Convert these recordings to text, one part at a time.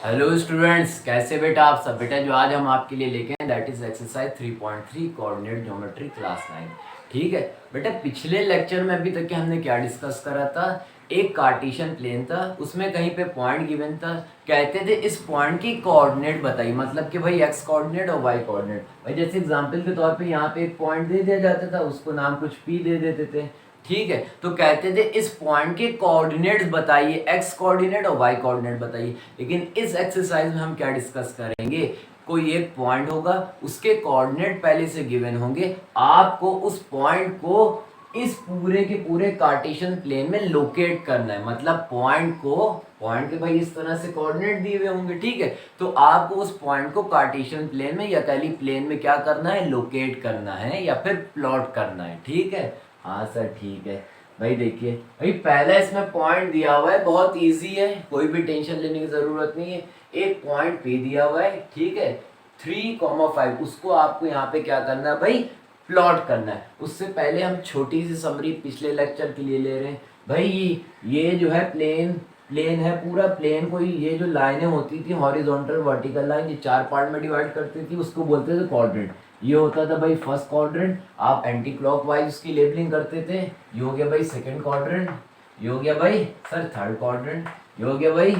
Hello students, कैसे बेटा आप सब। बेटा जो आज हम आपके लिए लेके हैं that is exercise 3.3 coordinate geometry class 9। ठीक है बेटा, पिछले लेक्चर में अभी तक के हमने क्या डिस्कस करा था। एक कार्टेशियन प्लेन था, उसमें कहीं पे पॉइंट गिवन था। कहते थे इस पॉइंट की कोऑर्डिनेट बताइए, मतलब कि भाई एक्स कोऑर्डिनेट और वाई कोऑर्डिनेट। भाई जैसे एग्जांपल के तौर पे यहाँ पे एक पॉइंट दे दिया जाता था, उसको नाम कुछ पी दे देते थे। ठीक है, तो कहते थे इस पॉइंट के कोऑर्डिनेट्स बताइए, एक्स कोऑर्डिनेट और वाई कोऑर्डिनेट बताइए। लेकिन इस एक्सरसाइज में हम क्या डिस्कस करेंगे, कोई एक पॉइंट होगा, उसके कोऑर्डिनेट पहले से गिवन होंगे, आपको उस पॉइंट को इस पूरे के पूरे कार्टेशियन प्लेन में लोकेट करना है। मतलब पॉइंट के भाई इस तरह से कोऑर्डिनेट दिए हुए होंगे। ठीक है, तो आपको उस पॉइंट को कार्टेशियन प्लेन में या कह ली प्लेन में क्या करना है, लोकेट करना है या फिर प्लॉट करना है। ठीक है, हाँ सर ठीक है। भाई देखिए, भाई पहला इसमें पॉइंट दिया हुआ है, बहुत इजी है, कोई भी टेंशन लेने की जरूरत नहीं है। एक पॉइंट पे दिया हुआ है, ठीक है, 3,5, उसको आपको यहाँ पे क्या करना है भाई, प्लॉट करना है। उससे पहले हम छोटी सी समरी पिछले लेक्चर के लिए ले रहे हैं। भाई ये जो है प्लेन है, पूरा प्लेन को ये जो लाइनें होती थी हॉरिजॉन्टल वर्टिकल लाइन, ये 4 पार्ट में डिवाइड करती थी, उसको बोलते थे क्वाड्रेंट। ये होता था भाई फर्स्ट क्वाड्रेंट, आप एंटी क्लॉकवाइज उसकी लेबलिंग करते थे। ये हो गया भाई सेकंड क्वाड्रेंट, ये हो गया भाई सर थर्ड क्वाड्रेंट, ये हो गया भाई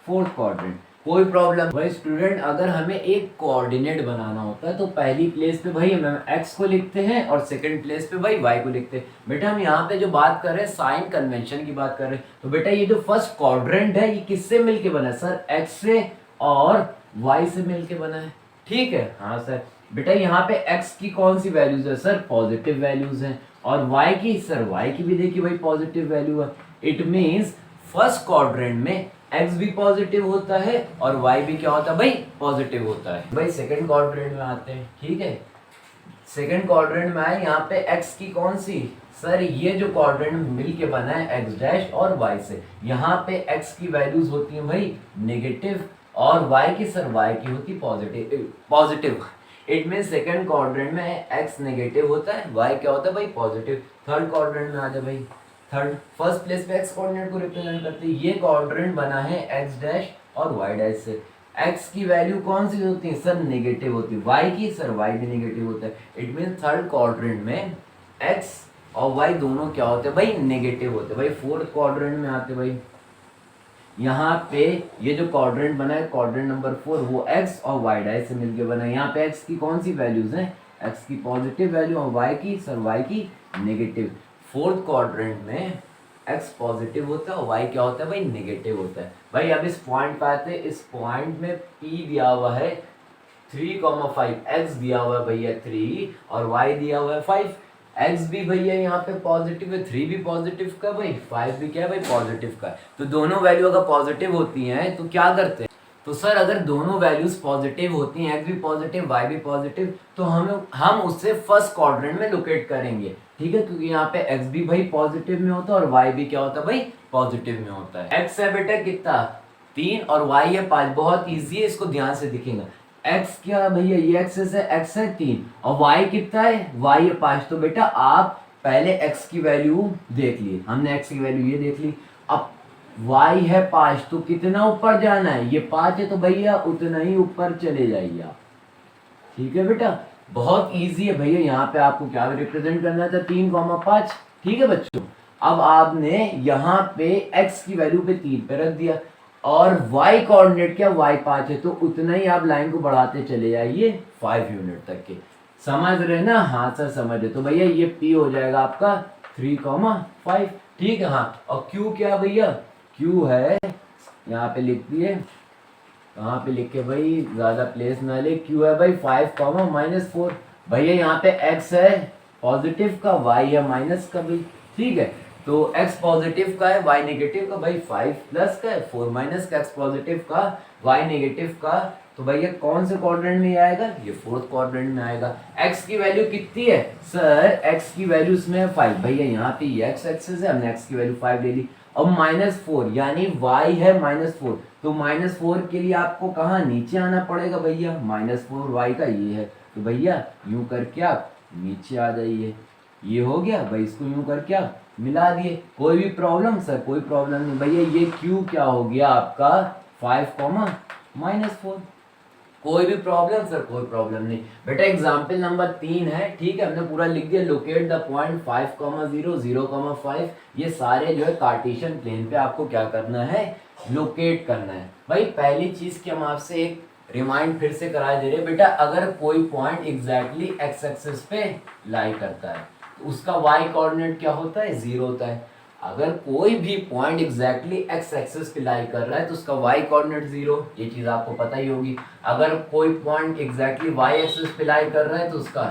फोर्थ क्वाड्रेंट। कोई प्रॉब्लम भाई स्टूडेंट, अगर हमें एक कोऑर्डिनेट बनाना होता है तो पहली प्लेस पे भाई हम एक्स को लिखते हैं और सेकंड प्लेस पे भाई वाई को लिखते हैं। बेटा हम यहाँ पे जो बात कर रहे हैं साइन कन्वेंशन की बात कर रहे हैं, तो बेटा ये जो फर्स्ट क्वाड्रेंट है ये किससे मिलके बना है सर, एक्स से और वाई से मिलके बना है। ठीक है, हाँ सर। बेटा यहाँ पे x की कौन सी वैल्यूज है सर, पॉजिटिव वैल्यूज हैं, और y की सर y की भी देखिए भाई पॉजिटिव वैल्यू है। इट मींस फर्स्ट क्वाड्रेंट में x भी पॉजिटिव होता है और y भी क्या होता है भाई, पॉजिटिव होता है। भाई सेकंड क्वाड्रेंट में आते हैं। ठीक है, सेकंड क्वाड्रेंट में आए, यहाँ पे x की कौन सी सर, ये जो क्वाड्रेंट मिलके बना है x डैश और y से, यहाँ पे x की वैल्यूज होती हैं भाई नेगेटिव और y की सर y की होती positive. It mean second quadrant में x नेगेटिव होता है, y क्या होता है भाई पॉजिटिव। थर्ड क्वाड्रेंट में आ जाए भाई, थर्ड फर्स्ट प्लेस पे x कोऑर्डिनेट को रिप्रेजेंट करते हैं। ये क्वाड्रेंट बना है x डैश और y डैश से। x की वैल्यू कौन सी होती है सर, नेगेटिव होती है। y की सर y भी नेगेटिव होता है। इट मीन थर्ड क्वाड्रेंट में x और y दोनों क्या होते हैं भाई, नेगेटिव होते हैं। भाई फोर्थ क्वाड्रेंट में आते भाई, यहाँ पे ये जो क्वाड्रेंट बना है क्वाड्रेंट नंबर 4, वो x और y डैश से मिलके बना है। यहाँ पे x की कौन सी वैल्यूज हैं, x की पॉजिटिव वैल्यू और y की सर y की नेगेटिव। फोर्थ क्वाड्रेंट में x पॉजिटिव होता है और y क्या होता है भाई, नेगेटिव होता है। भाई अब इस पॉइंट पे आते हैं, इस पॉइंट में p दिया हुआ है 3,5, x दिया हुआ है भैया 3 और y दिया हुआ है 5। x भी भैया यहाँ पे पॉजिटिव है, 3 भी पॉजिटिव का भाई, 5 भी क्या है भाई पॉजिटिव का। तो दोनों वैल्यू अगर पॉजिटिव होती हैं तो क्या करते हैं, तो सर अगर दोनों वैल्यूज पॉजिटिव होती हैं, x भी पॉजिटिव y भी पॉजिटिव, तो हम उससे फर्स्ट क्वाड्रेंट में लोकेट करेंगे। ठीक है, क्योंकि यहाँ पे x भी भाई पॉजिटिव में होता है और y भी क्या होता है भाई, पॉजिटिव में होता है। x है बेटा कितना 3 और y है 5, बहुत ईजी है, इसको ध्यान से दिखेगा। x क्या भैया, ये एक्सेस है, x है 3 और y कितना है, y है 5। तो बेटा आप पहले x की वैल्यू देख लिए, हमने x की वैल्यू ये देख ली। अब y है 5, तो कितना ऊपर जाना है, ये 5 है तो भैया उतना ही ऊपर चले जाइए आप। ठीक है बेटा, बहुत इजी है भैया। यहाँ पे आपको क्या रिप्रेजेंट करना था, 3,5। ठीक है बच्चों, अब आपने यहाँ पे x की वैल्यू पे 3 पे रख दिया और y कोऑर्डिनेट क्या, y 5 है, तो उतना ही आप लाइन को बढ़ाते चले जाइए 5 यूनिट तक के। समझ रहे ना, हाँ सर समझ रहे। तो भैया ये p हो जाएगा आपका 3,5। ठीक है, हाँ, और q क्या भैया, q है यहाँ पे लिख दिए, कहाँ पे लिखे भाई, ज्यादा प्लेस ना ले, q है भाई 5,-4। भैया यहाँ पे x है पॉजिटिव का, y है माइनस का भाई। ठीक है, तो x पॉजिटिव का है, y नेगेटिव का, भाई 5 प्लस का है, 4 माइनस का, x पॉजिटिव का y नेगेटिव का। तो भैया कौन से क्वाड्रेंट में आएगा, ये फोर्थ क्वाड्रेंट में आएगा। x की वैल्यू कितनी है सर, x की वैल्यू इसमें है 5। भैया यहाँ पे ये x एक्सिस है, हमने x की वैल्यू 5 ले ली। अब -4 यानी y है -4, तो -4 के लिए आपको कहाँ नीचे आना पड़ेगा भैया, -4 y का ये है, तो भैया यूं करके आप नीचे आ जाइए। ये हो गया भाई, इसको यूं करके आप मिला दिए। कोई भी प्रॉब्लम सर, कोई प्रॉब्लम नहीं भैया। ये q क्या हो गया आपका 5, -4। कोई भी प्रॉब्लम सर? कोई प्रॉब्लम नहीं बेटा। एग्जाम्पल नंबर 3 है, ठीक है, हमने पूरा लिख दिया। Locate the point 5,0, 0,5। ये सारे जो है कार्टेशियन प्लेन पे आपको क्या करना है, लोकेट करना है। भाई पहली चीज की हम आपसे एक रिमाइंड फिर से करा दे रहे बेटा, अगर कोई पॉइंट एग्जैक्टली एक्स एक्सिस पे लाई करता है तो उसका वाई कोऑर्डिनेट क्या होता है, 0 होता है। अगर कोई भी पॉइंट एग्जैक्टली एक्स एक्सिस पे लाई कर रहा है तो उसका वाई कोऑर्डिनेट 0, ये चीज आपको पता ही होगी। अगर कोई पॉइंट एग्जैक्टली वाई एक्सिस पे लाई कर रहा है तो उसका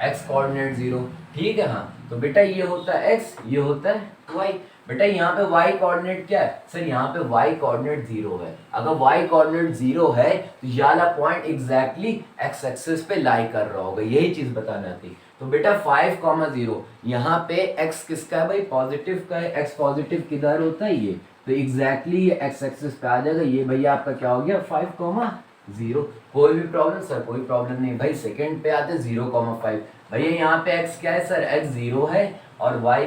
एक्स कोऑर्डिनेट 0, ठीक है। हाँ तो बेटा ये होता है एक्स, ये होता है वाई। बेटा यहाँ पे y कोऑर्डिनेट क्या है सर, यहाँ पे y कोऑर्डिनेट 0 है। अगर y कोऑर्डिनेट 0 है तो ये वाला पॉइंट एग्जैक्टली x एक्सिस पे लाई कर रहा होगा, यही चीज बताना थी। तो बेटा 5,0 यहाँ पे x किसका है भाई, पॉजिटिव का है। x पॉजिटिव किधर होता है, ये तो एग्जैक्टली ये x एक्सिस पे आ जाएगा। ये भैया आपका क्या हो गया, 5,0। कोई भी प्रॉब्लम सर? कोई प्रॉब्लम नहीं भाई। सेकंड पे आते 0,5। भैया यहाँ पे x क्या है सर, x 0 है और y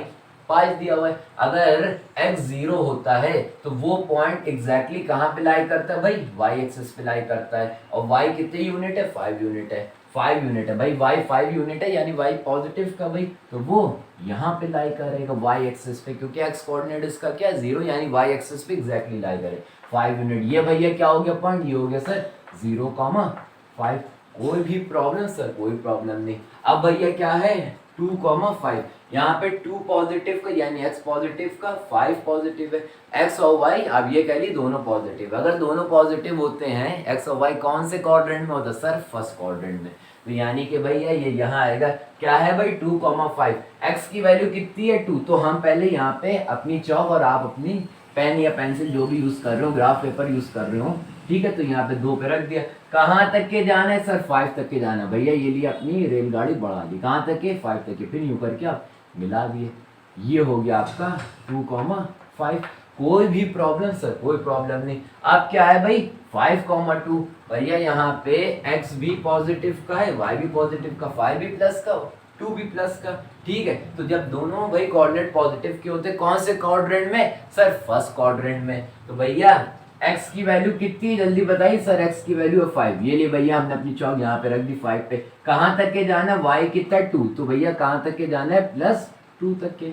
5 दिया हुआ है। अगर x 0 होता है तो वो पॉइंट एग्जैक्टली कहाँ पे लाई करता है भाई, y एक्सिस पे लाई करता है। और y कितने यूनिट है, 5 यूनिट है। 5 यूनिट है भाई, y 5 यूनिट है, यानी y पॉजिटिव का भाई, तो वो यहाँ पे लाई करेगा y एक्सिस पे, क्योंकि x कोऑर्डिनेट इसका क्या है, 0, यानी y एक्सिस पे एग्जैक्टली लाई करे 5 यूनिट। ये भैया क्या हो गया पॉइंट, ये हो गया सर 0,5। कोई भी प्रॉब्लम सर? कोई प्रॉब्लम नहीं। अब भैया क्या है 2,5, यहाँ पे 2 पॉजिटिव का यानी x पॉजिटिव का, 5 पॉजिटिव है। x और y अब ये कह ली दोनों पॉजिटिव। अगर दोनों पॉजिटिव होते हैं x और y, कौन से क्वाड्रेंट में होता है सर, फर्स्ट क्वाड्रेंट में। तो यानी कि भैया ये यहाँ आएगा, क्या है भाई 2,5। x की वैल्यू कितनी है 2, तो हम पहले यहाँ पे अपनी चौक और आप अपनी पेन या पेंसिल जो भी यूज कर रहे हो, ग्राफ पेपर यूज कर रहे हो, ठीक है, तो यहाँ पे 2 पे रख दिया। कहाँ तक के जाना है सर, 5 तक के जाना है। भैया ये लिए अपनी रेलगाड़ी बढ़ा दी, कहाँ तक के, 5 तक के। फिर यूं करके आप मिला दिए, ये हो गया आपका 2,5। कोई भी प्रॉब्लम सर? कोई प्रॉब्लम नहीं। अब क्या है भाई 5,2। भैया यहाँ पे x भी पॉजिटिव का है, y भी पॉजिटिव का, 5 भी प्लस का, 2 भी प्लस का, ठीक है। तो जब दोनों भाई कोऑर्डिनेट पॉजिटिव के होते, कौन से क्वाड्रेंट में सर, फर्स्ट क्वाड्रेंट में। तो भैया x की वैल्यू कितनी है जल्दी बताइए सर, x की वैल्यू है 5। ये लिए भैया हमने अपनी चौक यहाँ पे रख दी 5 पे। कहाँ तक के जाना है, y कितना 2, तो भैया कहाँ तक के जाना है, +2 तक के।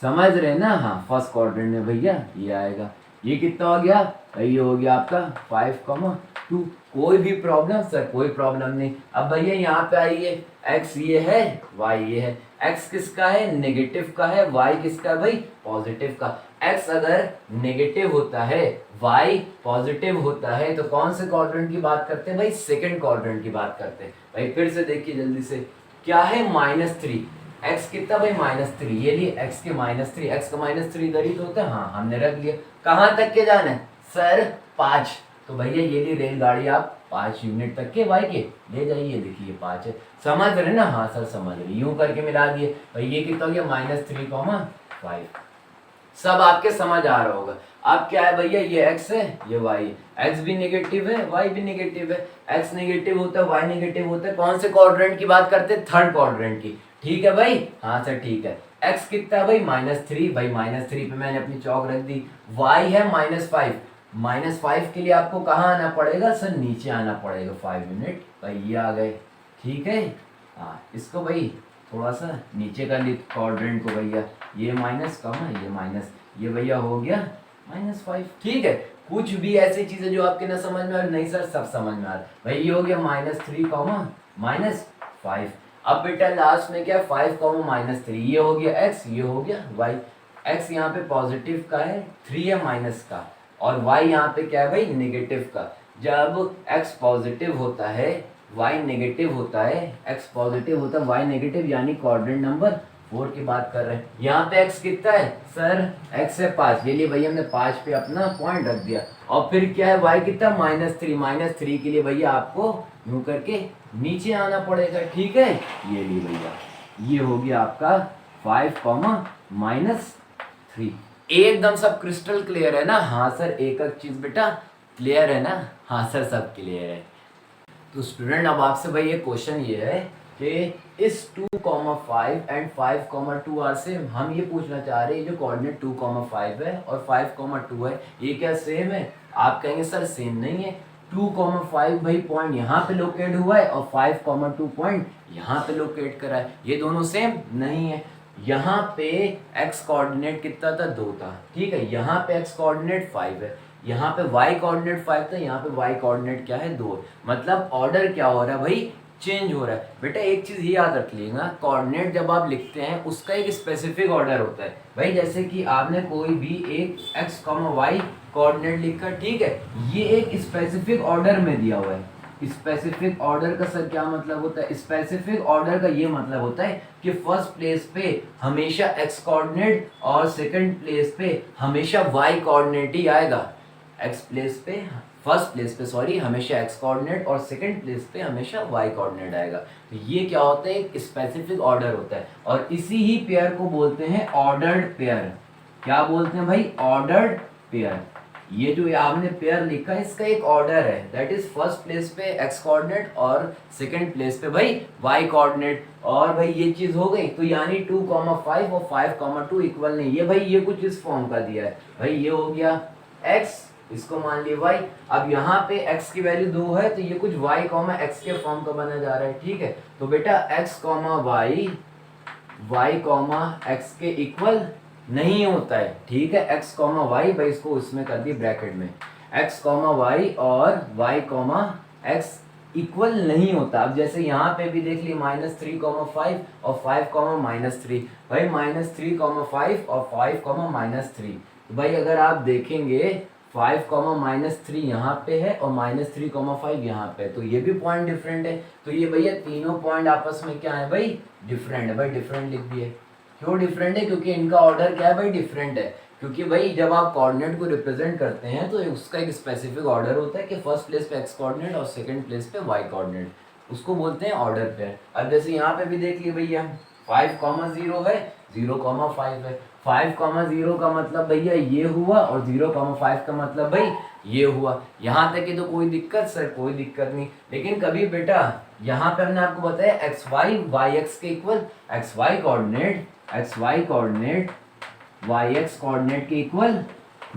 समझ रहे ना, हाँ फर्स्ट क्वाड्रेंट में भैया ये आएगा। ये कितना हो गया भाई, ये हो गया आपका 5,2। कोई भी प्रॉब्लम सर? कोई प्रॉब्लम नहीं। अब भैया यहाँ पे आइए, x ये है, y ये है। x किसका है, नेगेटिव का है, y किसका है भाई, पॉजिटिव का। x अगर नेगेटिव होता है, y पॉजिटिव होता है, तो कौन से क्वाड्रेंट की बात करते हैं भाई, सेकंड क्वाड्रेंट की बात करते हैं। भाई फिर से देखिए जल्दी से, क्या है -3, x कितना भाई -3, ये लिए x के -3, x का -3 इधर ही तो होता है, हाँ हमने रख लिया। कहाँ तक के जाना है सर, 5। तो भैया ये लिए रेलगाड़ी आप 5 यूनिट तक के y के ले जाइए, देखिए 5 है। समझ रहे ना, हाँ सर समझ रहे। यूं करके मिला दिए भाई, ये कितना हो गया -3,5। सब आपके समझ आ रहा होगा। अब क्या है भैया, ये x है, ये y है। x भी नेगेटिव है, y भी नेगेटिव है। x नेगेटिव होता है, y नेगेटिव होता है। कौन से क्वाड्रेंट की बात करते हैं, थर्ड क्वाड्रेंट की, ठीक है भाई, हाँ सर ठीक है। x कितना है भाई -3, भाई -3 पे मैंने अपनी चौक रख दी। y है -5, -5 के लिए आपको कहाँ आना पड़ेगा सर, नीचे आना पड़ेगा 5 यूनिट। भाई ये आ गए, ठीक है। हाँ इसको भाई थोड़ा सा नीचे कर ली क्वाड्रेंट को भैया, ये माइनस कम है, ये माइनस, ये भैया हो गया -5, ठीक है। कुछ भी ऐसी चीजें जो आपके ना समझ में आ नहीं सर, सब समझ में आ रहा है भाई। ये हो गया -3, -5। अब बेटा लास्ट में क्या है, 5, -3, ये हो गया x, ये हो गया y। x यहाँ पे पॉजिटिव का है, 3 है माइनस का, और y यहाँ पे क्या है भाई, नेगेटिव का। जब x पॉजिटिव होता है, y नेगेटिव होता है, x पॉजिटिव होता है, y नेगेटिव, यानी क्वाड्रेंट नंबर 4 की बात कर रहे हैं। यहाँ पे x कितना है सर, x है 5, ये लिए भैया हमने 5 पे अपना पॉइंट रख दिया। और फिर क्या है, y कितना -3 के लिए भैया आपको यूं करके नीचे आना पड़ेगा, ठीक है। ये लिए भैया, ये हो गया आपका 5, -3। एकदम सब क्रिस्टल क्लियर है ना, हाँ सर एक एक चीज बेटा क्लियर है ना, हाँ सर सब क्लियर है। तो स्टूडेंट अब आपसे भाई ये क्वेश्चन ये है कि इस 2,5 एंड 5,2 आर से हम ये पूछना चाह रहे हैं, जो कोऑर्डिनेट 2,5 है और 5,2 है, ये क्या सेम है। आप कहेंगे सर सेम नहीं है, 2,5 भाई पॉइंट यहाँ पे लोकेट हुआ है और 5,2 पॉइंट यहाँ पे लोकेट करा है, ये दोनों सेम नहीं है। यहाँ पे x कोऑर्डिनेट कितना था 2 था, ठीक है, यहाँ पे x कोऑर्डिनेट 5 है, यहाँ पे y कोऑर्डिनेट 5 था, यहाँ पे y कोऑर्डिनेट क्या है 2, मतलब ऑर्डर क्या हो रहा है भाई, चेंज हो रहा है। बेटा एक चीज ये याद रख लीजिएगा, कोऑर्डिनेट जब आप लिखते हैं उसका एक स्पेसिफिक ऑर्डर होता है भाई, जैसे कि आपने कोई भी एक x, y कोऑर्डिनेट लिखा, ठीक है, ये एक स्पेसिफिक ऑर्डर में दिया हुआ है। स्पेसिफिक ऑर्डर का सर क्या मतलब होता है, स्पेसिफिक ऑर्डर का ये मतलब होता है कि फर्स्ट प्लेस पे हमेशा x कोऑर्डिनेट और सेकंड प्लेस पे हमेशा y कोऑर्डिनेट ही आएगा। x प्लेस पे फर्स्ट प्लेस पे सॉरी हमेशा x कोऑर्डिनेट और सेकंड प्लेस पे हमेशा y कोऑर्डिनेट आएगा। तो ये क्या होता है, एक स्पेसिफिक ऑर्डर होता है और इसी ही पेयर को बोलते हैं ऑर्डर्ड पेयर। क्या बोलते हैं भाई, ऑर्डर्ड पेयर। ये जो आपने पेयर लिखा है इसका एक ऑर्डर है, दैट इज फर्स्ट प्लेस पे x कोऑर्डिनेट और सेकंड प्लेस पे भाई y कोऑर्डिनेट। और भाई ये चीज हो गई, तो यानी 2,5 और 5,2 इक्वल नहीं, ये भाई ये कुछ इस फॉर्म का दिया है भाई, ये हो गया x, इसको मान लिया y। अब यहाँ पे x की वैल्यू 2 है तो ये कुछ y, x के फॉर्म का बना जा रहा है, ठीक है। तो बेटा x, y, x के इक्वल नहीं होता है, ठीक है, x, y भाई इसको इसमें कर दी ब्रैकेट में, x, y और y, x इक्वल नहीं होता। अब जैसे यहाँ पे भी देख ली -3, 5 और 5, -3 भाई, -3, 5 और 5, -3। तो भाई अगर आप देखेंगे 5, -3 यहाँ पे है और -3, 5 यहाँ पे, तो ये भी पॉइंट डिफरेंट है। तो ये भैया तीनों पॉइंट आपस में क्या है भाई, डिफरेंट है। भाई डिफरेंट लिख दिए, क्यों डिफरेंट है, क्योंकि इनका ऑर्डर क्या है भाई, डिफरेंट है। क्योंकि भाई जब आप कोऑर्डिनेट को रिप्रेजेंट करते हैं तो उसका एक स्पेसिफिक ऑर्डर होता है कि फर्स्ट प्लेस पे x कोऑर्डिनेट और सेकंड प्लेस पे y कोऑर्डिनेट, उसको बोलते हैं ऑर्डर पेयर। अब जैसे यहाँ पे भी देख लिए भैया 5, 0 है, 0, 5 है। 5, 0 का मतलब भैया ये हुआ और 0, 5 का मतलब भाई ये हुआ। यहाँ तक कि तो कोई दिक्कत सर, कोई दिक्कत नहीं। लेकिन कभी बेटा यहाँ पे हमने आपको बताया y x के equal xy coordinate yx coordinate के इक्वल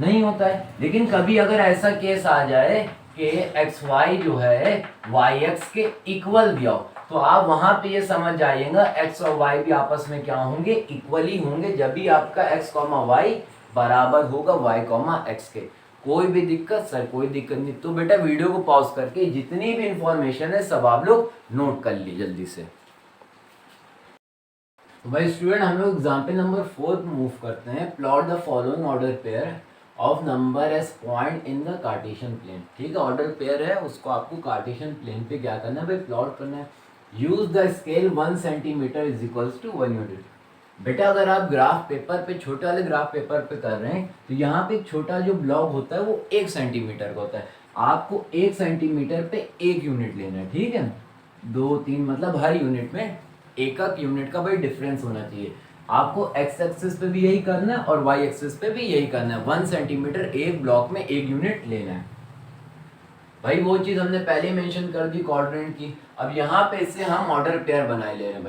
नहीं होता है। लेकिन कभी अगर ऐसा केस आ जाए कि xy जो है yx के इक्वल दिया हो, तो आप वहां पे ये समझ जाइएगा x और y भी आपस में क्या होंगे, इक्वल ही होंगे, जब भी आपका x, y बराबर होगा y, x के। कोई भी दिक्कत सर, कोई दिक्कत नहीं। तो बेटा वीडियो को पॉज करके जितनी भी इंफॉर्मेशन है सब आप लोग नोट कर ली जल्दी से। तो भाई स्टूडेंट हम लोग एग्जाम्पल नंबर 4 मूव करते हैं। Plot the following order pair of number as point in the Cartesian plane. ठीक है, ऑर्डर पेयर है, उसको आपको कार्टेशियन प्लेन पे क्या करना है भाई, प्लॉट करना है। Use the scale 1 centimetre is equals to 1 unit. बेटा अगर आप ग्राफ पेपर पे, छोटे वाले ग्राफ पेपर पे कर रहे हैं, तो यहाँ पे छोटा जो ब्लॉक होता है वो 1 सेंटीमीटर का होता है। आपको 1 सेंटीमीटर पे 1 यूनिट लेना है, ठीक है, 2, 3 मतलब हर यूनिट में एक यूनिट का भाई डिफरेंस होना चाहिए। आपको एक्स एक्सिस पे भी यही करना है और वाई एक्सिस पे भी यही करना है। 1 सेंटीमीटर एक ब्लॉक में 1 यूनिट लेना है भाई। वो चीज हमने पहले मेंशन कर दी कोऑर्डिनेट की। अब यहाँ पे इससे हम ऑर्डर पेयर बनाए ले रहे हैं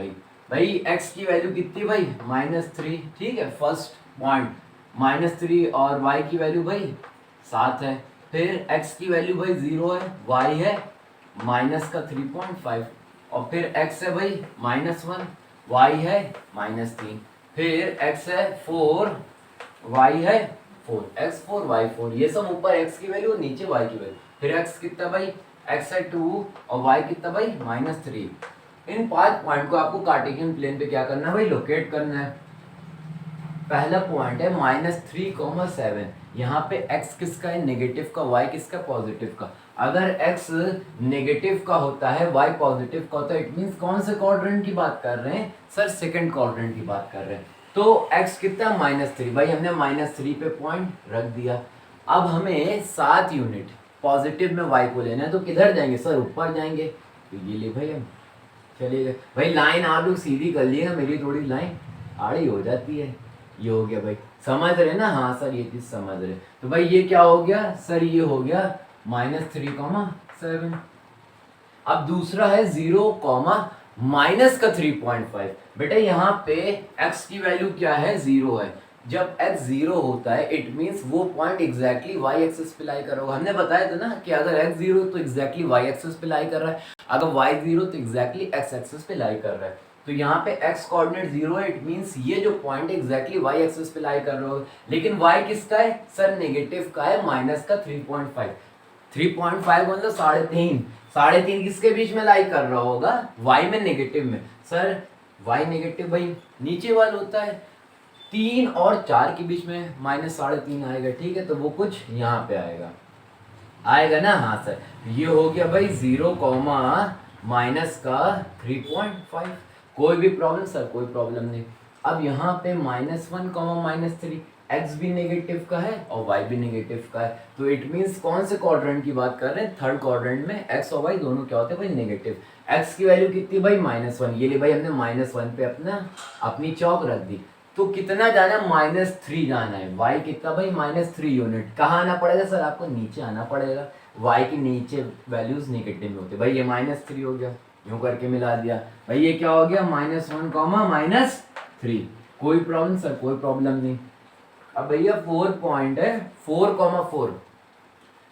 भाई एक्स की वैल्यू कितनी भाई -3, ठीक है, फर्स्ट पॉइंट -3 और वाई की वैल्यू भाई 7 है। फिर एक्स की वैल्यू भाई 0 है, वाई है -3.5 और फिर x है भाई -1, y है -3, फिर x है 4, y है 4, x 4 y 4, ये सब ऊपर x की वैल्यू नीचे y की वैल्यू। फिर x कितना भाई, x है 2 और y कितना भाई -3। इन 5 पॉइंट को आपको कार्टेशियन प्लेन पे क्या करना है भाई, लोकेट करना है। पहला पॉइंट है -3,7। यहाँ पे x किसका है, नेगेटिव का, y किसका, पॉजिटिव का। अगर x नेगेटिव का होता है, y पॉजिटिव का होता है, इट मींस कौन से क्वाड्रेंट की बात कर रहे हैं सर, सेकंड क्वाड्रेंट की बात कर रहे हैं। तो x कितना -3 भाई, हमने -3 पे पॉइंट रख दिया। अब हमें 7 यूनिट पॉजिटिव में y को लेना है, तो किधर जाएंगे सर, ऊपर जाएंगे। तो ये ले भाई हम चलिए भाई, लाइन आप लोग सीधी कर लिएगा, मेरी थोड़ी लाइन आड़ी हो जाती है। ये हो गया भाई, समझ रहे ना, हाँ सर ये चीज समझ रहे। तो भाई ये क्या हो गया सर, ये हो गया -3,7। अब दूसरा है 0, -3.5। बेटा यहाँ पे x की वैल्यू क्या है, 0 है, जब x 0 होता है इट मीन्स वो पॉइंट एग्जैक्टली y एक्सिस पे लाई कर रहा होगा। हमने बताया था ना कि अगर x 0 तो एग्जैक्टली y एक्सिस पे लाई कर रहा है, अगर y 0 तो एग्जैक्टली x एक्सिस पे लाई कर रहा है। तो यहाँ पे x कोऑर्डिनेट 0 है, इट मीन्स ये जो पॉइंट है एग्जैक्टली y एक्सिस पे लाई कर रहा होगा। लेकिन y किसका है सर, नेगेटिव का है, माइनस का 3.5। 3.5 मतलब 3.5, 3.5 किसके बीच में लाई कर रहा होगा, y में, नेगेटिव में। सर y नेगेटिव भाई नीचे वाला होता है, 3 और 4 के बीच में -3.5 आएगा, ठीक है। तो वो कुछ यहाँ पे आएगा ना, हाँ सर। ये हो गया भाई 0, माइनस का 3.5। कोई भी प्रॉब्लम सर, कोई प्रॉब्लम नहीं। अब यहाँ पे -1, -3, x भी नेगेटिव का है और y भी नेगेटिव का है। तो इट मीन्स कौन से क्वाड्रेंट की बात कर रहे हैं, थर्ड क्वाड्रेंट में x और y दोनों क्या होते हैं भाई, नेगेटिव। x की वैल्यू कितनी भाई, -1। ये ले भाई हमने -1 पे अपनी चौक रख दी। तो कितना जाना है, -3 जाना है। y कितना भाई, -3 यूनिट। कहाँ आना पड़ेगा सर, आपको नीचे आना पड़ेगा। y के नीचे वैल्यूज नेगेटिव में होते भाई। ये -3 हो गया, यूं करके मिला दिया भाई। ये क्या हो गया, -1, -3। कोई प्रॉब्लम सर, कोई प्रॉब्लम नहीं। अब भैया 4 पॉइंट है, 4,4,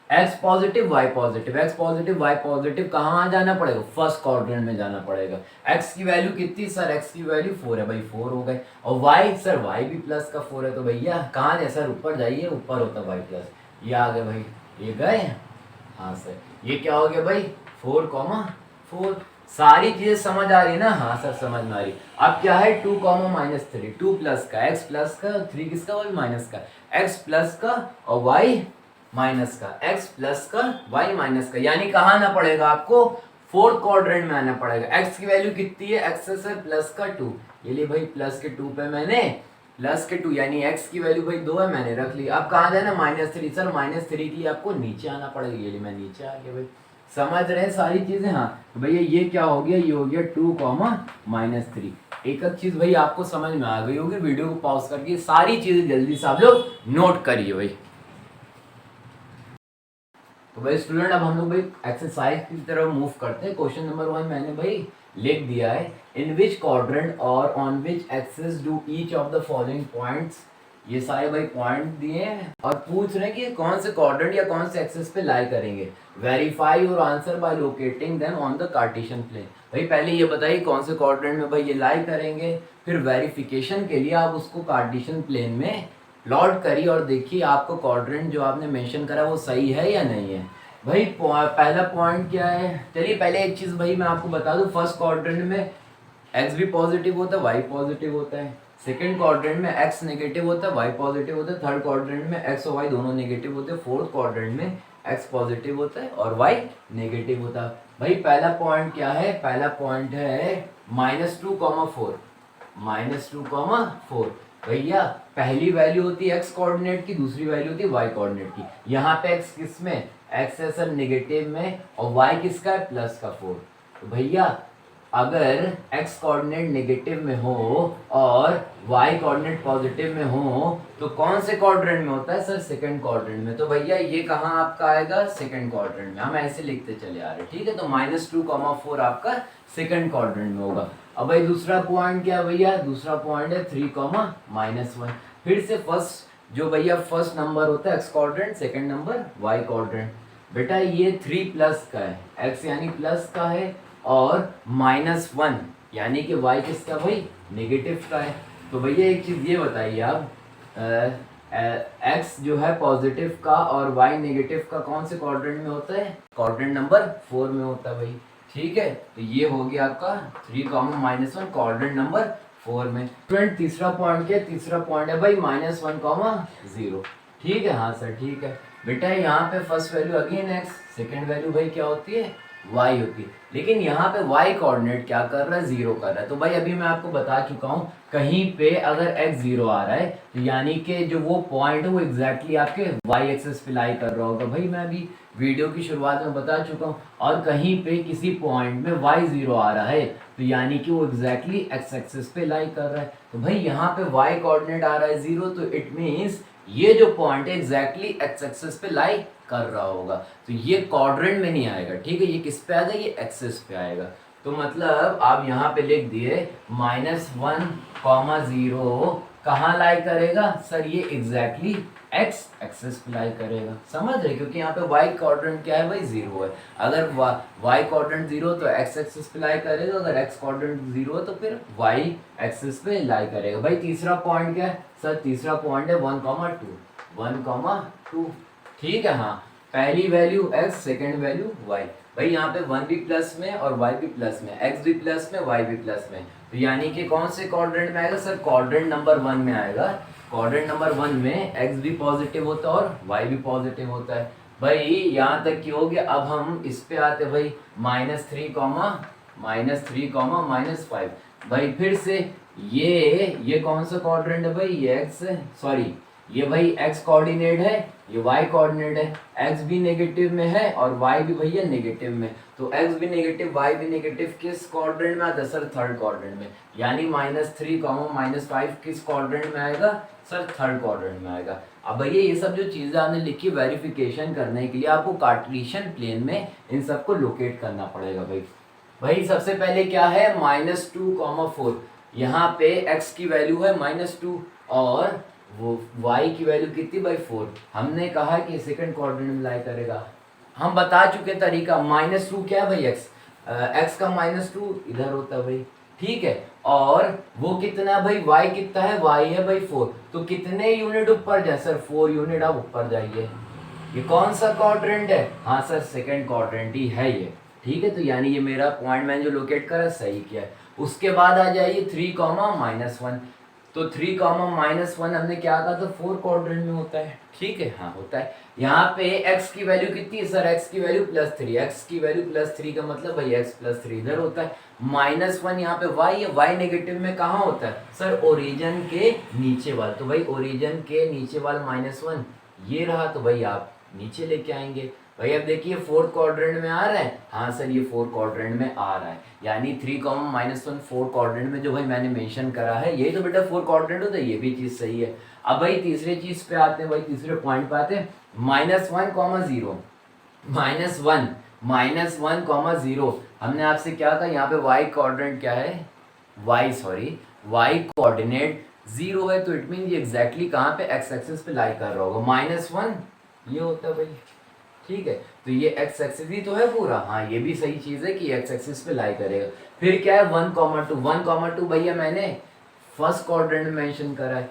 x positive y positive, x positive y positive. कहाँ जाना पड़ेगा, फर्स्ट क्वाड्रेंट में जाना पड़ेगा। x की वैल्यू कितनी सर, x की वैल्यू 4 है भाई, 4 हो गए। और y सर, y भी प्लस का 4 है। तो भैया कहाँ है सर, ऊपर जाइए, ऊपर होता है y प्लस। ये आ गए भाई, ये गए, हाँ सर। ये क्या हो गया भाई, 4,4। सारी चीजें समझ आ रही ना, हाँ सर समझ में आ रही। अब क्या है 2, -3, 2 प्लस का, x प्लस का, 3 किसका, y माइनस का, x प्लस का और y माइनस का, x प्लस का y माइनस का। यानी कहाँ आना पड़ेगा आपको, फोर्थ क्वाड्रेंट में आना पड़ेगा। x की वैल्यू कितनी है, x है प्लस का 2। ये लिए भाई प्लस के 2 पे मैंने प्लस के 2, यानी x की वैल्यू भाई 2 है, मैंने रख ली। अब कहाँ जाना, -3। सर -3 के लिए आपको नीचे आना पड़ेगा। ये लिए मैं नीचे आ गया भाई, समझ रहे हैं सारी चीजें। हाँ तो भैया ये क्या हो गया, ये हो गया 2, -3। एक एक चीज भाई आपको समझ में आ गई होगी। वीडियो को पॉज करके सारी चीजें जल्दी से आप लोग नोट करिए भाई। तो भाई स्टूडेंट, अब हम लोग भाई एक्सरसाइज की तरफ मूव करते हैं। क्वेश्चन नंबर 1 मैंने भाई लिख दिया है। इन विच क्वाड्रेंट और on which axis do each of the following points. ये सारे भाई पॉइंट दिए हैं और पूछ रहे हैं कि कौन से क्वाड्रेंट या कौन से एक्सिस पे लाई करेंगे। Verify your answer by locating them on the Cartesian plane. भाई पहले ये बताइए कौन से क्वाड्रेंट में भाई ये लाई करेंगे, फिर वेरिफिकेशन के लिए आप उसको कार्टेशियन प्लेन में प्लॉट करिए और देखिए आपको क्वाड्रेंट जो आपने मेंशन करा वो सही है या नहीं है। भाई पहला पॉइंट क्या है, चलिए पहले एक चीज़ भाई मैं आपको बता दूं। फर्स्ट क्वाड्रेंट में x भी पॉजिटिव होता है, y पॉजिटिव होता है। सेकंड क्वाड्रेंट में x नेगेटिव होता है, y पॉजिटिव होता है। थर्ड क्वाड्रेंट में x और y दोनों नेगेटिव होते हैं। फोर्थ क्वाड्रेंट में x पॉजिटिव होता है और y नेगेटिव होता है। भाई पहला पॉइंट क्या है, पहला पॉइंट है -2,4, -2,4। भैया पहली वैल्यू होती है x कोऑर्डिनेट की, दूसरी वैल्यू होती है y कोऑर्डिनेट की। यहाँ पे x किस में, x है सर नेगेटिव में और y किसका है, प्लस का 4। तो भैया अगर x कोऑर्डिनेट नेगेटिव में हो और y कोऑर्डिनेट पॉजिटिव में हो तो कौन से क्वाड्रेंट में होता है सर, सेकंड क्वाड्रेंट में। तो भैया ये कहाँ आपका आएगा, सेकंड क्वाड्रेंट में। हम ऐसे लिखते चले आ रहे, ठीक है। तो -2,4 आपका सेकंड क्वाड्रेंट में होगा। अब भाई दूसरा पॉइंट क्या भैया, दूसरा पॉइंट है 3,-1। फिर से फर्स्ट जो भैया फर्स्ट नंबर होता है x quadrant, second number y quadrant. बेटा ये 3 प्लस का है, x यानी प्लस का है और -1 यानी कि y किसका भाई, नेगेटिव का है। तो भैया एक चीज़ ये बताइए आप, x जो है पॉजिटिव का और y नेगेटिव का कौन से क्वाड्रेंट में होता है, क्वाड्रेंट नंबर 4 में होता है भाई, ठीक है। तो ये हो गया आपका 3,-1 क्वाड्रेंट नंबर 4 में। फ्रेंड तीसरा पॉइंट क्या है, तीसरा पॉइंट है भाई -1,0, ठीक है। हाँ सर ठीक है बेटा। यहाँ पे first value again x, second value भाई क्या होती है, y होती है। लेकिन यहाँ पे y कोऑर्डिनेट क्या कर रहा है, 0 कर रहा है। तो भाई अभी मैं आपको बता चुका हूँ कहीं पे अगर x 0 आ रहा है तो यानी कि जो वो पॉइंट है वो एग्जैक्टली आपके y एक्सिस पे लाई कर रहा होगा। भाई मैं अभी वीडियो की शुरुआत में बता चुका हूँ। और कहीं पे किसी पॉइंट में y 0 आ रहा है तो यानी कि वो एग्जैक्टली x एक्सिस पे लाई कर रहा है। तो भाई यहाँ पे y कोऑर्डिनेट आ रहा है 0, तो इट मीन्स ये जो पॉइंट है एग्जैक्टली एक्स एक्सिस पे लाई कर रहा होगा। तो ये क्वाड्रेंट में नहीं आएगा, ठीक है। ये किस पे आएगा, ये एक्सिस पे आएगा। तो मतलब आप यहाँ पे लिख दिए -1,0 कहाँ लाई करेगा सर, ये एग्जैक्टली एक्स एक्सेस पे लाई करेगा, समझ रहे, क्योंकि यहाँ पे वाई क्वाड्रेंट क्या है भाई, जीरो है। अगर वाई क्वाड्रेंट जीरो तो एक्स एक्सेस पे लाई करेगा, अगर एक्स क्वाड्रेंट जीरो है तो फिर वाई एक्सेस पे लाई करेगा। भाई तीसरा पॉइंट क्या है सर, तीसरा पॉइंट है 1,2 ठीक है। हाँ, पहली value x, second value y. भाई यहाँ पे 1 भी प्लस में और y भी प्लस में, x भी प्लस में y भी प्लस में, तो यानी कि कौन से क्वाड्रेंट में आएगा सर, क्वाड्रेंट नंबर 1 में आएगा। क्वाड्रेंट नंबर 1 में x भी पॉजिटिव होता है और y भी पॉजिटिव होता है। भाई यहाँ तक की हो गया। अब हम इस पे आते भाई -3, भाई फिर से ये कौन सा क्वाड्रेंट है भाई, ये x, सॉरी ये भाई x कोऑर्डिनेट है, ये y कोऑर्डिनेट है, x भी नेगेटिव में है और y भी भैया नेगेटिव में, तो x भी नेगेटिव y भी नेगेटिव, किस क्वाड्रेंट में आता है सर, थर्ड क्वाड्रेंट में। यानी -3, किस क्वाड्रेंट में आएगा सर, थर्ड क्वाड्रेंट में आएगा। अब भैया ये सब जो चीज़ें आपने लिखी वेरिफिकेशन करने के लिए आपको कार्टेशियन प्लेन में इन सबको लोकेट करना पड़ेगा। भाई सबसे पहले क्या है, -2, 4, यहाँ पे x की वैल्यू है -2 और वो y की वैल्यू कितनी भाई 4। हमने कहा कि सेकंड क्वाड्रेंट में लाई करेगा, हम बता चुके तरीका। -2 क्या है भाई, x का -2 इधर होता है भाई, ठीक है। और वो कितना भाई, y कितना है, y है भाई 4, तो कितने यूनिट ऊपर जाए सर, 4 यूनिट आप ऊपर जाइए। ये कौन सा क्वाड्रेंट है, हाँ सर सेकंड क्वाड्रेंट ही है ये, ठीक है। तो यानी ये मेरा पॉइंट मैंने जो लोकेट करा सही किया है। उसके बाद आ जाइए 3, -1, तो 3, -1 हमने क्या कहा था, 4 क्वाड्रेंट में होता है, ठीक है, हाँ होता है। यहाँ पे x की वैल्यू कितनी है सर, x की वैल्यू +3, x की वैल्यू +3 का मतलब भाई x +3 इधर होता है। -1 यहाँ पे y है, y नेगेटिव में कहाँ होता है सर, ओरिजिन के नीचे वाला, तो भाई ओरिजिन के नीचे वाला -1 ये रहा, तो भाई आप नीचे लेके आएंगे। भाई अब देखिए 4th क्वाड्रेंट में आ रहा है, हाँ सर ये 4th क्वाड्रेंट में आ रहा है, यानी 3, -1 4th क्वाड्रेंट में जो भाई मैंने मेंशन करा है, यही तो बेटा 4th क्वाड्रेंट होता है, ये भी चीज़ सही है। अब भाई तीसरे चीज़ पे आते हैं, भाई तीसरे पॉइंट पे आते हैं, -1, 0, हमने आपसे क्या कहा, यहाँ पे y क्वाड्रेंट क्या है, y कोऑर्डिनेट 0 है, तो इट मीन ये एग्जैक्टली कहाँ पे x एक्सिस पे लाई कर रहा होगा, -1 ये होता है भाई, ठीक है। तो ये x एक्सिस ही तो है पूरा, हाँ ये भी सही चीज़ है कि x एक्सिस पे लाई करेगा। फिर क्या है 1,2 भैया मैंने फर्स्ट क्वाड्रेंट में मेंशन करा है।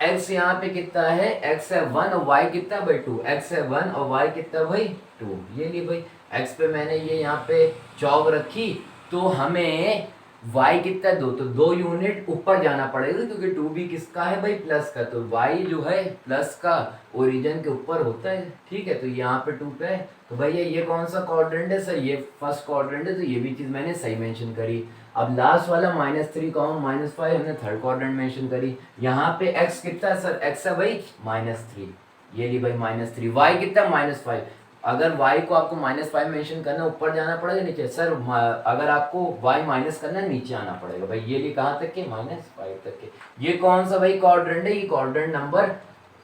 x यहाँ पे कितना है, x है 1 और y कितना है भाई 2, x है 1 और y कितना भाई 2, ये लिए भाई x पे मैंने ये यहाँ पे चौक रखी, तो हमें y कितना 2, तो 2 यूनिट ऊपर जाना पड़ेगा, क्योंकि 2 भी किसका है भाई प्लस का, तो y जो है प्लस का ओरिजिन के ऊपर होता है, ठीक है। तो यहाँ पे 2 पे है, तो भैया ये कौन सा क्वाड्रेंट है सर, ये फर्स्ट क्वाड्रेंट है, तो ये भी चीज़ मैंने सही मेंशन करी। अब लास्ट वाला -3, -5 हमने थर्ड क्वाड्रेंट मेंशन करी। यहाँ पे x कितना है सर, x है भाई -3, ये ली भाई -3, y कितना -5, अगर y को आपको -5 मेंशन करना ऊपर जाना पड़ेगा नीचे सर, अगर आपको y माइनस करना नीचे आना पड़ेगा भाई, ये लिए कहाँ तक के -5 तक के। ये कौन सा भाई क्वाड्रेंट है, ये क्वाड्रेंट नंबर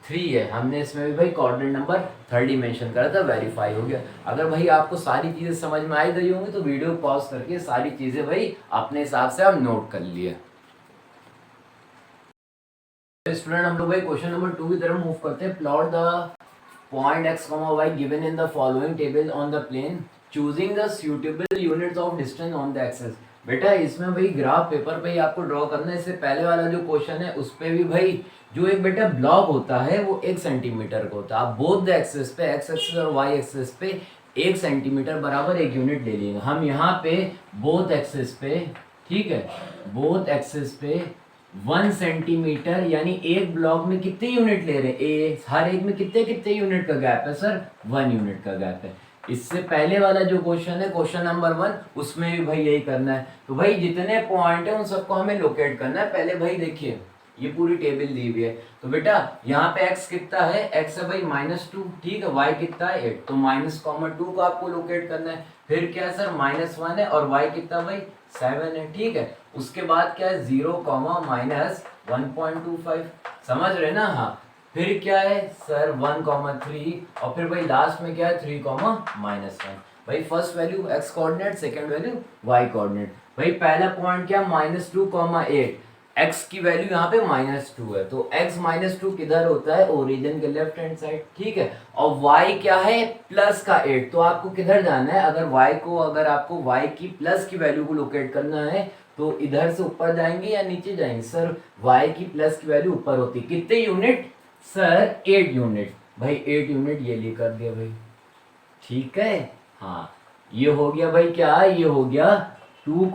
3 है, हमने इसमें भी भाई क्वाड्रेंट नंबर 3 ही मेंशन करा था, वेरीफाई हो गया। अगर भाई आपको सारी चीज़ें समझ में आई गई होंगी तो वीडियो पॉज करके सारी चीज़ें भाई अपने हिसाब से आप नोट कर लिए। स्टूडेंट हम लोग भाई क्वेश्चन नंबर 2 की तरफ मूव करते हैं। Plot the point x, y given in the following table on the plane, choosing the suitable units of distance on the axes. बेटा इसमें भाई ग्राफ पेपर पे ही आपको ड्रॉ करना है। इससे पहले वाला जो क्वेश्चन है उस पे भी भाई जो एक बेटा ब्लॉक होता है वो 1 सेंटीमीटर का होता है। आप बोथ द एक्सेस पे, x एक्सेस और y एक्सेस पे 1 सेंटीमीटर बराबर 1 यूनिट ले लेंगे। हम यहाँ पे बोथ एक्सेस पे, ठीक है, बोथ एक्सेस पे 1 सेंटीमीटर, यानी एक ब्लॉक में कितने यूनिट ले रहे हैं, हर एक में कितने कितने यूनिट का गैप है सर, 1 यूनिट का गैप है। इससे पहले वाला जो क्वेश्चन है क्वेश्चन नंबर 1, उसमें भी भाई यही करना है। तो भाई जितने पॉइंट है उन सबको हमें लोकेट करना है। पहले भाई देखिए ये पूरी टेबल दी हुई है, तो बेटा यहाँ पे x कितना है, x है भाई -2, ठीक है, y कितना है 8, तो -2 को आपको लोकेट करना है। फिर क्या है सर -1 है और y कितना भाई 7 है, ठीक है। उसके बाद क्या है 0, -1.25, समझ रहे ना, हाँ। फिर क्या है सर 1, 3 और फिर भाई लास्ट में क्या है 3, -1। भाई first value x coordinate, second value y coordinate. भाई पहला पॉइंट क्या -2, 8, x की वैल्यू यहाँ पे -2 है, तो x -2 किधर होता है, ओरिजिन के लेफ्ट हैंड साइड, ठीक है। और y क्या है, प्लस का 8, तो आपको किधर जाना है, अगर आपको y की प्लस की वैल्यू को लोकेट करना है तो इधर से ऊपर जाएंगे या नीचे जाएंगे, सर y की प्लस की वैल्यू ऊपर होती है, कितने यूनिट, सर 8 यूनिट, भाई 8 यूनिट ये ले कर दिया भाई, ठीक है। हाँ ये हो गया भाई, क्या ये हो गया -2,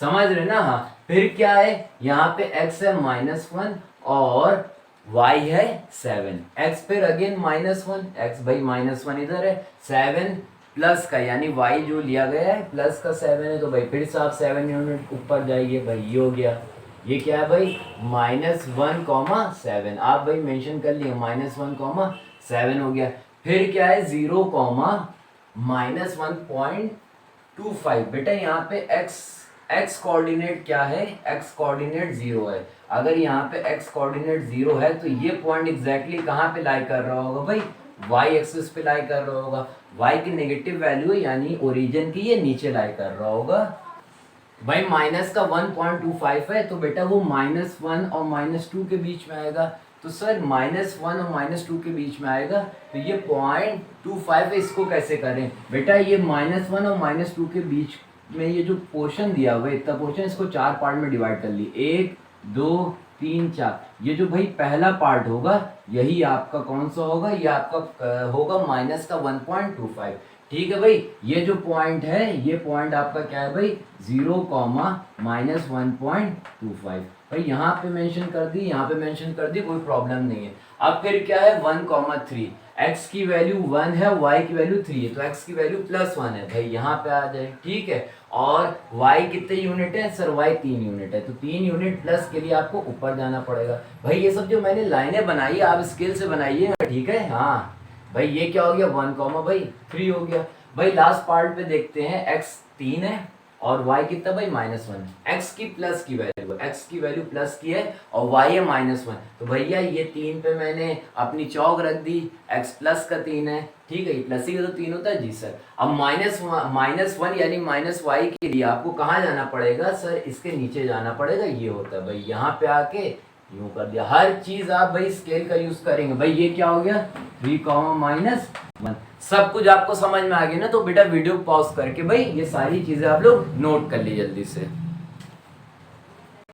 समझ रहे ना। हाँ फिर क्या है, यहाँ पे x है -1 और y है 7, x फिर अगेन -1, x भाई -1 इधर है, 7 प्लस का यानी y जो लिया गया है प्लस का 7 है, तो भाई फिर से आप 7 यूनिट ऊपर जाइए भाई, ये हो गया, ये क्या है भाई -1,7, आप भाई मेंशन कर लिए -1,7 हो गया। फिर क्या है 0, -1.25, बेटा यहाँ पे x कोऑर्डिनेट क्या है, x कोऑर्डिनेट 0 है, अगर यहाँ पे x कोऑर्डिनेट 0 है तो ये पॉइंट एग्जैक्टली कहाँ पे लाई कर रहा होगा भाई, y एक्सिस पे लाई कर रहा होगा, y की नेगेटिव वैल्यू है यानी ओरिजिन की ये नीचे लाई कर रहा होगा भाई। माइनस का 1.25 है तो बेटा वो -1 और -2 के बीच में आएगा, तो सर -1 और -2 के बीच में आएगा, तो ये 0.25 है, इसको कैसे करें बेटा, ये -1 और -2 के बीच में ये जो पोर्शन दिया हुआ है इतना पोर्शन, इसको 4 पार्ट में डिवाइड कर ली, 1 2 3 4, ये जो भाई पहला पार्ट होगा यही आपका कौन सा होगा, ये आपका होगा -1.25, ठीक है भाई। ये जो पॉइंट है ये पॉइंट आपका क्या है भाई 0, -1.25, भाई यहाँ पे मेंशन कर दी, यहाँ पे मेंशन कर दी, कोई प्रॉब्लम नहीं है। अब फिर क्या है 1,3, x की वैल्यू 1 है, y की वैल्यू 3 है, तो x की वैल्यू +1 है भाई, यहाँ पे आ जाए, ठीक है। और y कितने यूनिट है, सर y 3 यूनिट है, तो 3 यूनिट प्लस के लिए आपको ऊपर जाना पड़ेगा भाई। ये सब जो मैंने लाइनें बनाई आप स्केल से बनाइए, ठीक है। हाँ भाई ये क्या हो गया 1,3 हो गया भाई। लास्ट पार्ट पे देखते हैं, x 3 है और y कितना भाई -1, x की प्लस की वैल्यू, x की वैल्यू प्लस की है और y है -1, तो भैया ये 3 पे मैंने अपनी चौक रख दी, x प्लस का 3 है, ठीक है, ये प्लस ही का तो 3 होता है जी सर। अब -1 यानी -y के लिए आपको कहाँ जाना पड़ेगा, सर इसके नीचे जाना पड़ेगा, ये होता है भाई, यहाँ पे आके यूं कर दिया, हर चीज आप भाई स्केल का यूज करेंगे भाई। ये क्या हो गया 3, -1, सब कुछ आपको समझ में आ गया ना, तो बेटा वीडियो पॉज करके भाई ये सारी चीजें आप लोग नोट कर ली जल्दी से।